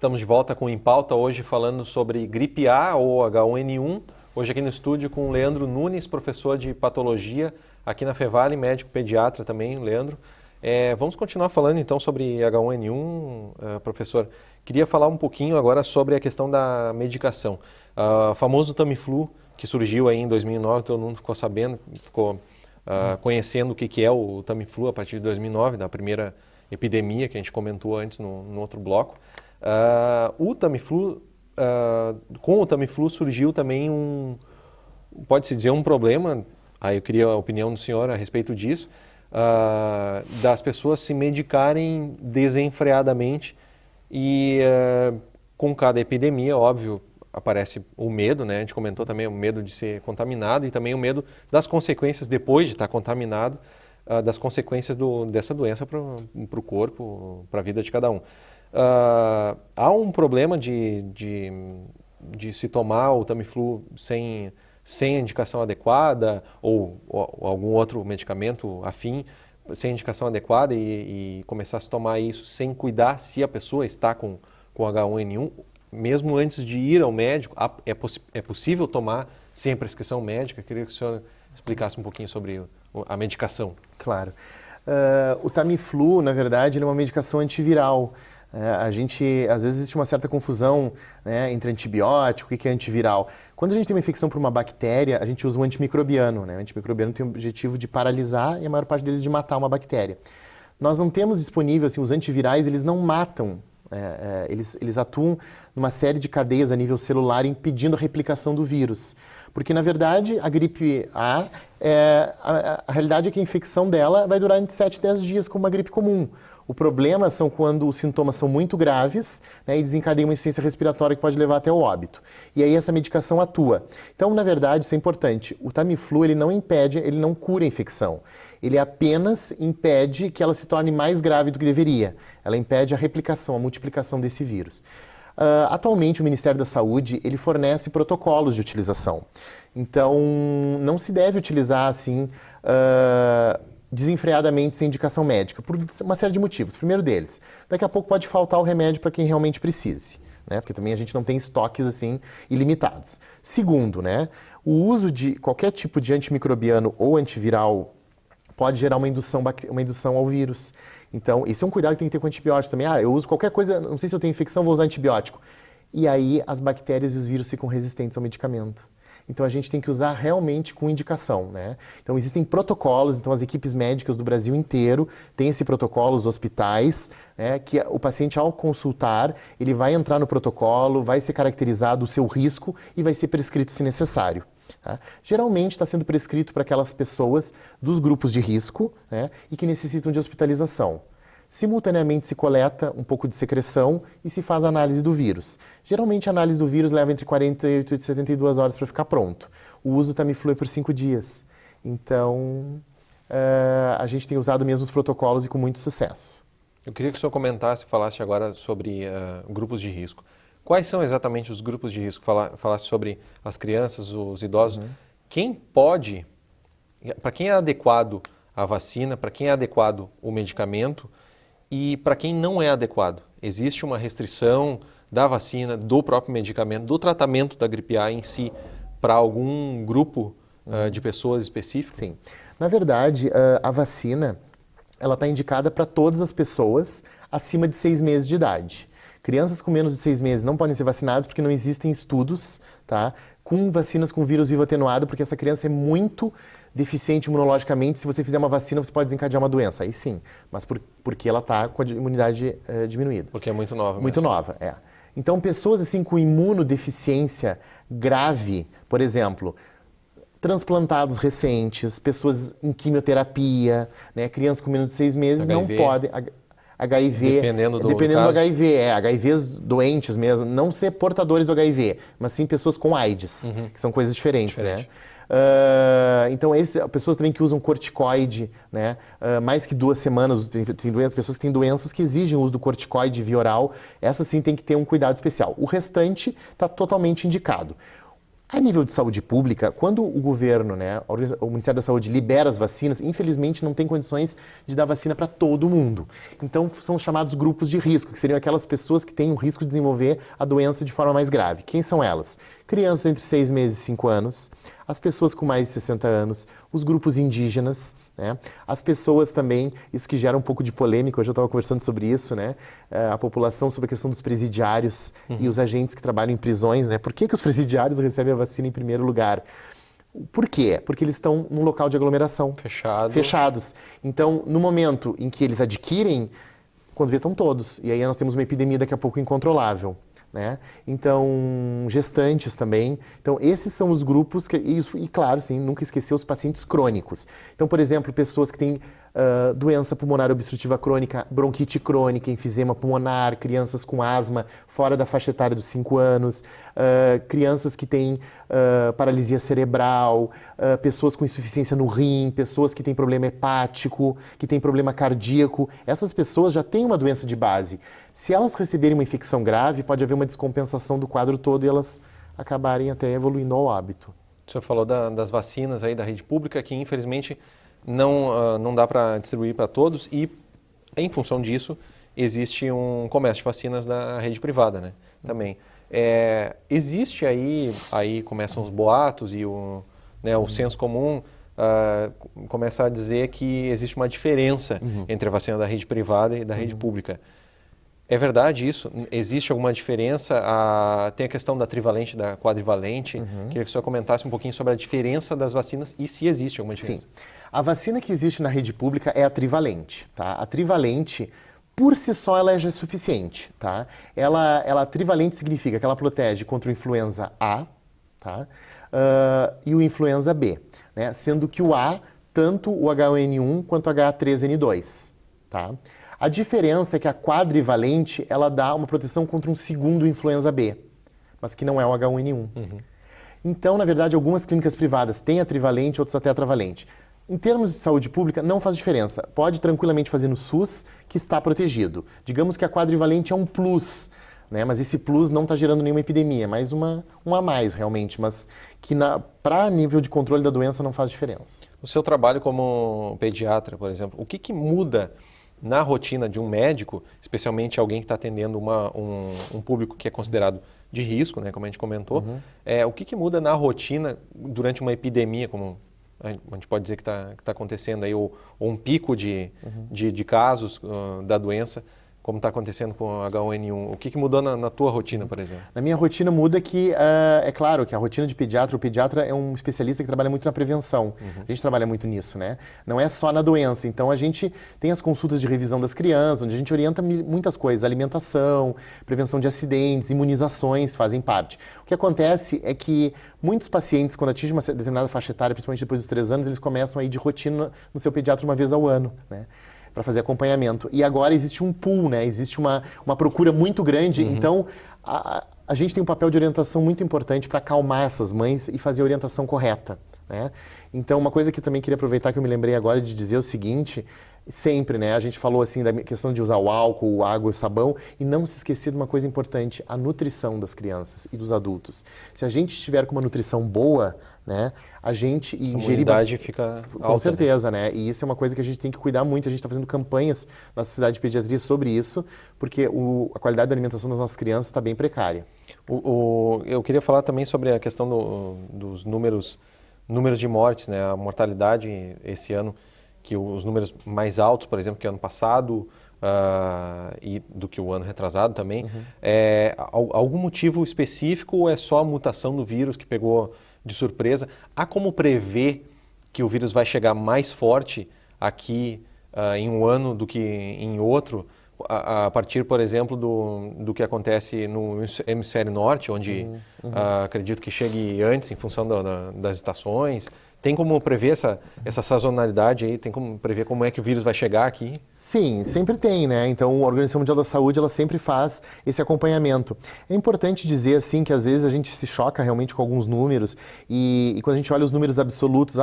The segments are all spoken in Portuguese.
Estamos de volta com o Em Pauta, hoje falando sobre gripe A ou H1N1. Hoje aqui no estúdio com o Leandro Nunes, professor de patologia aqui na Fevale, médico pediatra também, Leandro. Vamos continuar falando então sobre H1N1, professor. Queria falar um pouquinho agora sobre a questão da medicação. O famoso Tamiflu, que surgiu aí em 2009, todo mundo ficou sabendo, ficou conhecendo o que é o Tamiflu a partir de 2009, da primeira epidemia que a gente comentou antes no outro bloco. O Tamiflu, com o Tamiflu surgiu também pode-se dizer, um problema, aí eu queria a opinião do senhor a respeito disso, das pessoas se medicarem desenfreadamente e com cada epidemia, óbvio, aparece o medo, né? A gente comentou também o medo de ser contaminado e também o medo das consequências depois de estar contaminado, das consequências dessa doença para o corpo, para a vida de cada um. Há um problema de se tomar o Tamiflu sem indicação adequada ou algum outro medicamento afim, sem indicação adequada e começar a se tomar isso sem cuidar se a pessoa está com H1N1, mesmo antes de ir ao médico, é possível tomar sem a prescrição médica? Queria que o senhor explicasse um pouquinho sobre a medicação. Claro. O Tamiflu, na verdade, ele é uma medicação antiviral. Às vezes existe uma certa confusão, né, entre antibiótico, o que é antiviral. Quando a gente tem uma infecção por uma bactéria, a gente usa um antimicrobiano, né? O antimicrobiano tem o objetivo de paralisar e a maior parte deles de matar uma bactéria. Nós não temos disponível, assim, os antivirais, eles não matam, eles atuam numa série de cadeias a nível celular impedindo a replicação do vírus. Porque, na verdade, a gripe A, a realidade é que a infecção dela vai durar entre 7 e 10 dias, como uma gripe comum. O problema são quando os sintomas são muito graves, né, e desencadeiam uma insuficiência respiratória que pode levar até o óbito. E aí essa medicação atua. Então, na verdade, isso é importante. O Tamiflu, ele não impede, ele não cura a infecção. Ele apenas impede que ela se torne mais grave do que deveria. Ela impede a replicação, a multiplicação desse vírus. Atualmente, o Ministério da Saúde, ele fornece protocolos de utilização. Então, não se deve utilizar assim desenfreadamente sem indicação médica, por uma série de motivos. Primeiro deles, daqui a pouco pode faltar o remédio para quem realmente precise, né? Porque também a gente não tem estoques assim ilimitados. Segundo, né, o uso de qualquer tipo de antimicrobiano ou antiviral pode gerar uma indução ao vírus. Então, esse é um cuidado que tem que ter com antibióticos também. Eu uso qualquer coisa, não sei se eu tenho infecção, vou usar antibiótico. E aí as bactérias e os vírus ficam resistentes ao medicamento. Então, a gente tem que usar realmente com indicação, né? Então, existem protocolos, então as equipes médicas do Brasil inteiro têm esse protocolo, os hospitais, né, que o paciente, ao consultar, ele vai entrar no protocolo, vai ser caracterizado o seu risco e vai ser prescrito se necessário. Tá? Geralmente está sendo prescrito para aquelas pessoas dos grupos de risco, né, e que necessitam de hospitalização. Simultaneamente se coleta um pouco de secreção e se faz a análise do vírus. Geralmente a análise do vírus leva entre 48 e 72 horas para ficar pronto. O uso do Tamiflu é por 5 dias. Então, a gente tem usado mesmo os protocolos e com muito sucesso. Eu queria que o senhor falasse agora sobre grupos de risco. Quais são exatamente os grupos de risco? Falasse sobre as crianças, os idosos. Quem pode, para quem é adequado a vacina, para quem é adequado o medicamento e para quem não é adequado? Existe uma restrição da vacina, do próprio medicamento, do tratamento da gripe A em si, para algum grupo de pessoas específico? Sim. Na verdade, a vacina ela está indicada para todas as pessoas acima de 6 meses de idade. Crianças com menos de 6 meses não podem ser vacinadas porque não existem estudos, tá, com vacinas com vírus vivo atenuado, porque essa criança é muito deficiente imunologicamente. Se você fizer uma vacina, você pode desencadear uma doença. Aí sim, mas porque ela está com a imunidade diminuída. Porque é muito nova. Muito nova, Então, pessoas assim com imunodeficiência grave, por exemplo, transplantados recentes, pessoas em quimioterapia, né, crianças com menos de 6 meses HIV. não podem... HIV, dependendo do HIV, HIVs doentes mesmo, não ser portadores do HIV, mas sim pessoas com AIDS, que são coisas diferentes, né? Então, pessoas também que usam corticoide, né, mais que 2 semanas, tem pessoas que têm doenças que exigem o uso do corticoide via oral, essas sim tem que ter um cuidado especial. O restante está totalmente indicado. A nível de saúde pública, quando o governo, né, o Ministério da Saúde libera as vacinas, infelizmente não tem condições de dar vacina para todo mundo. Então, são chamados grupos de risco, que seriam aquelas pessoas que têm o risco de desenvolver a doença de forma mais grave. Quem são elas? Crianças entre 6 meses e 5 anos, as pessoas com mais de 60 anos, os grupos indígenas, né? As pessoas também, isso que gera um pouco de polêmica, hoje eu estava conversando sobre isso, né? A população, sobre a questão dos presidiários e os agentes que trabalham em prisões, né? Por que os presidiários recebem a vacina em primeiro lugar? Por quê? Porque eles estão num local de aglomeração. Fechados. Então, no momento em que eles adquirem, quando vê, estão todos. E aí nós temos uma epidemia daqui a pouco incontrolável. Né? Então, gestantes também. Então, esses são os grupos, e claro, sim, nunca esquecer os pacientes crônicos. Então, por exemplo, pessoas que têm doença pulmonar obstrutiva crônica, bronquite crônica, enfisema pulmonar, crianças com asma fora da faixa etária dos 5 anos, crianças que têm paralisia cerebral, pessoas com insuficiência no rim, pessoas que têm problema hepático, que têm problema cardíaco. Essas pessoas já têm uma doença de base. Se elas receberem uma infecção grave, pode haver uma descompensação do quadro todo e elas acabarem até evoluindo ao óbito. O senhor falou das vacinas aí da rede pública, que infelizmente não dá para distribuir para todos e, em função disso, existe um comércio de vacinas na rede privada, né? Também. Existe aí começam os boatos e o senso comum começa a dizer que existe uma diferença entre a vacina da rede privada e da rede pública. É verdade isso? Existe alguma diferença? Tem a questão da trivalente, da quadrivalente. Queria que o senhor comentasse um pouquinho sobre a diferença das vacinas e se existe alguma diferença. Sim. A vacina que existe na rede pública é a trivalente. Tá? A trivalente, por si só, ela já é suficiente. Tá? Ela trivalente significa que ela protege contra o influenza A, tá? E o influenza B. Né? Sendo que o A, tanto o H1N1 quanto o H3N2. Tá? A diferença é que a quadrivalente, ela dá uma proteção contra um segundo influenza B, mas que não é o H1N1. Então, na verdade, algumas clínicas privadas têm a trivalente, outras a tetravalente. Em termos de saúde pública, não faz diferença. Pode tranquilamente fazer no SUS, que está protegido. Digamos que a quadrivalente é um plus, né? Mas esse plus não está gerando nenhuma epidemia, mais um a mais realmente, mas que para nível de controle da doença não faz diferença. O seu trabalho como pediatra, por exemplo, o que muda na rotina de um médico, especialmente alguém que está atendendo um público que é considerado de risco, né, como a gente comentou, o que muda na rotina durante uma epidemia, como a gente pode dizer que está acontecendo aí, ou um pico de casos da doença, como está acontecendo com o H1N1. O que mudou na tua rotina, por exemplo? Na minha rotina muda que, é claro, que a rotina de pediatra, o pediatra é um especialista que trabalha muito na prevenção. A gente trabalha muito nisso, né? Não é só na doença. Então, a gente tem as consultas de revisão das crianças, onde a gente orienta muitas coisas, alimentação, prevenção de acidentes, imunizações fazem parte. O que acontece é que muitos pacientes, quando atingem uma determinada faixa etária, principalmente depois dos 3 anos, eles começam a ir de rotina no seu pediatra uma vez ao ano, né? Para fazer acompanhamento. E agora existe um pool, né? Existe uma procura muito grande, então a gente tem um papel de orientação muito importante para acalmar essas mães e fazer a orientação correta, né? Então, uma coisa que eu também queria aproveitar, que eu me lembrei agora de dizer é o seguinte: sempre, né? A gente falou assim da questão de usar o álcool, água e sabão, e não se esquecer de uma coisa importante, a nutrição das crianças e dos adultos. Se a gente estiver com uma nutrição boa, né, a gente ingerir a imunidade fica alta. Com certeza, né? E isso é uma coisa que a gente tem que cuidar muito. A gente está fazendo campanhas na Sociedade de Pediatria sobre isso, porque a qualidade da alimentação das nossas crianças está bem precária. Eu queria falar também sobre a questão dos números de mortes, né? A mortalidade esse ano, que os números mais altos, por exemplo, que ano passado e do que o ano retrasado também, algum motivo específico ou é só a mutação do vírus que pegou de surpresa? Há como prever que o vírus vai chegar mais forte aqui em um ano do que em outro, a partir, por exemplo, do que acontece no hemisfério norte, onde acredito que chegue antes em função das estações? Tem como prever essa sazonalidade aí? Tem como prever como é que o vírus vai chegar aqui? Sim, sempre tem, né? Então, a Organização Mundial da Saúde, ela sempre faz esse acompanhamento. É importante dizer, assim, que às vezes a gente se choca realmente com alguns números e quando a gente olha os números absolutos,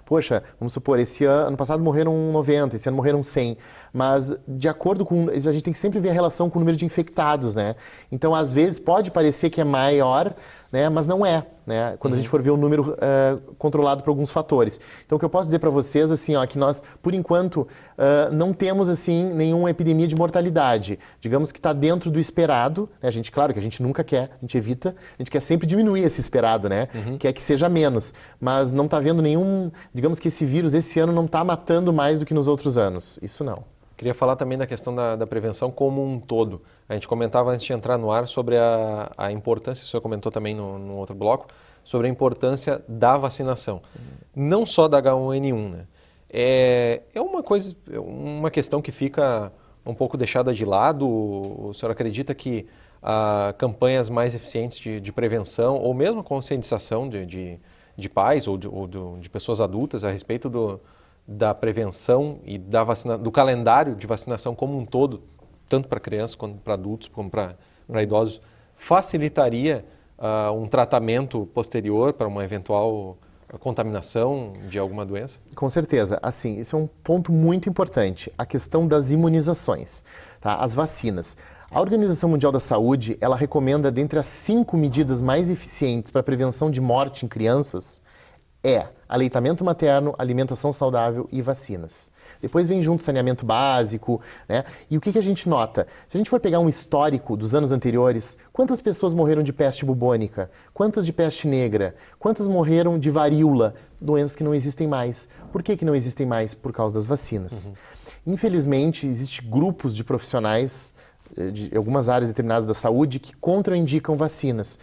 poxa, vamos supor, esse ano passado morreram 90, esse ano morreram 100, mas de acordo com, a gente tem que sempre ver a relação com o número de infectados, né? Então, às vezes, pode parecer que é maior, né? Mas não é, né? Quando a gente for ver o número controlado por alguns fatores. Então, o que eu posso dizer para vocês, assim, ó, que nós, por enquanto, não temos, assim, nenhuma epidemia de mortalidade. Digamos que está dentro do esperado, né? A gente, claro que a gente nunca quer, a gente evita, a gente quer sempre diminuir esse esperado, né? Quer que seja menos, mas não está havendo nenhum, digamos que esse vírus, esse ano, não está matando mais do que nos outros anos. Isso não. Queria falar também da questão da prevenção como um todo. A gente comentava antes de entrar no ar sobre a importância, o senhor comentou também no outro bloco, sobre a importância da vacinação. Não só da H1N1, né? É uma questão que fica um pouco deixada de lado. O senhor acredita que campanhas mais eficientes de prevenção, ou mesmo conscientização de pais ou de pessoas adultas a respeito da prevenção e do calendário de vacinação como um todo, tanto para crianças, quanto para adultos, como para idosos, facilitaria um tratamento posterior para uma eventual contaminação de alguma doença? Com certeza. Assim, isso é um ponto muito importante, a questão das imunizações, tá? As vacinas. A Organização Mundial da Saúde, ela recomenda, dentre as 5 medidas mais eficientes para a prevenção de morte em crianças, aleitamento materno, alimentação saudável e vacinas. Depois vem junto saneamento básico, né? E o que a gente nota? Se a gente for pegar um histórico dos anos anteriores, quantas pessoas morreram de peste bubônica? Quantas de peste negra? Quantas morreram de varíola? Doenças que não existem mais. Por que não existem mais? Por causa das vacinas. Infelizmente, existem grupos de profissionais de algumas áreas determinadas da saúde que contraindicam vacinas.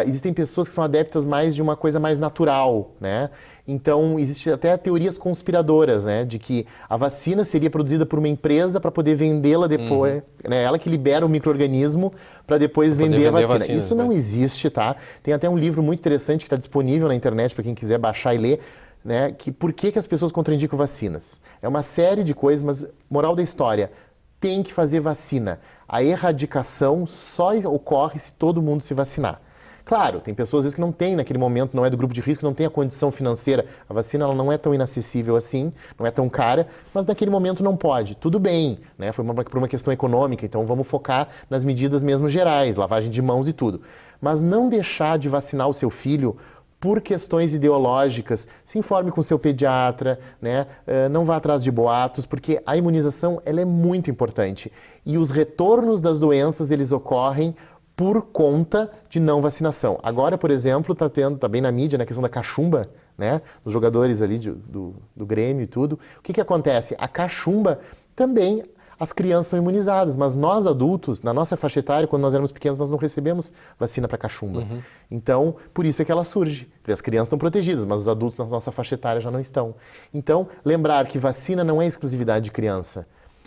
Existem pessoas que são adeptas mais de uma coisa mais natural, né? Então, existem até teorias conspiradoras, né? De que a vacina seria produzida por uma empresa para poder vendê-la depois, né? Ela que libera o micro-organismo para depois vender a vacina. Isso não existe, tá? Tem até um livro muito interessante que está disponível na internet para quem quiser baixar e ler, né? Que por que as pessoas contraindicam vacinas? É uma série de coisas, mas moral da história, tem que fazer vacina. A erradicação só ocorre se todo mundo se vacinar. Claro, tem pessoas às vezes que não tem naquele momento, não é do grupo de risco, não tem a condição financeira. A vacina ela não é tão inacessível assim, não é tão cara, mas naquele momento não pode. Tudo bem, né? Foi por uma questão econômica, então vamos focar nas medidas mesmo gerais, lavagem de mãos e tudo. Mas não deixar de vacinar o seu filho por questões ideológicas, se informe com seu pediatra, né? Não vá atrás de boatos, porque a imunização ela é muito importante. E os retornos das doenças, eles ocorrem por conta de não vacinação. Agora, por exemplo, tá bem na mídia, na questão da cachumba, né? Dos jogadores ali do Grêmio e tudo. O que acontece? A cachumba também... As crianças são imunizadas, mas nós adultos, na nossa faixa etária, quando nós éramos pequenos, nós não recebemos vacina para cachumba. Então, por isso é que ela surge. As crianças estão protegidas, mas os adultos na nossa faixa etária já não estão. Então, lembrar que vacina não é exclusividade de criança.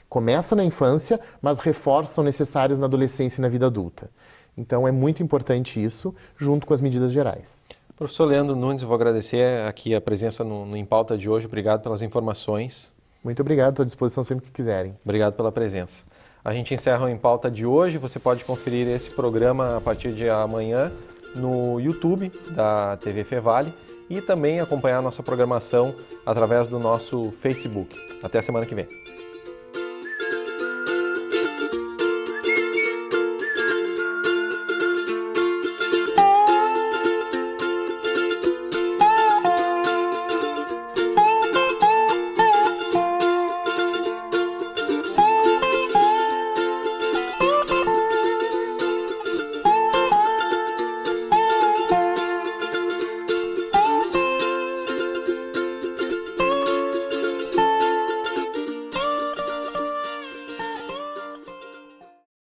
Começa na infância, mas reforços são necessários na adolescência e na vida adulta. Então, é muito importante isso, junto com as medidas gerais. Professor Leandro Nunes, eu vou agradecer aqui a presença no Em Pauta de hoje. Obrigado pelas informações. Muito obrigado, estou à disposição sempre que quiserem. Obrigado pela presença. A gente encerra o Em Pauta de hoje. Você pode conferir esse programa a partir de amanhã no YouTube da TV Fevale e também acompanhar a nossa programação através do nosso Facebook. Até a semana que vem.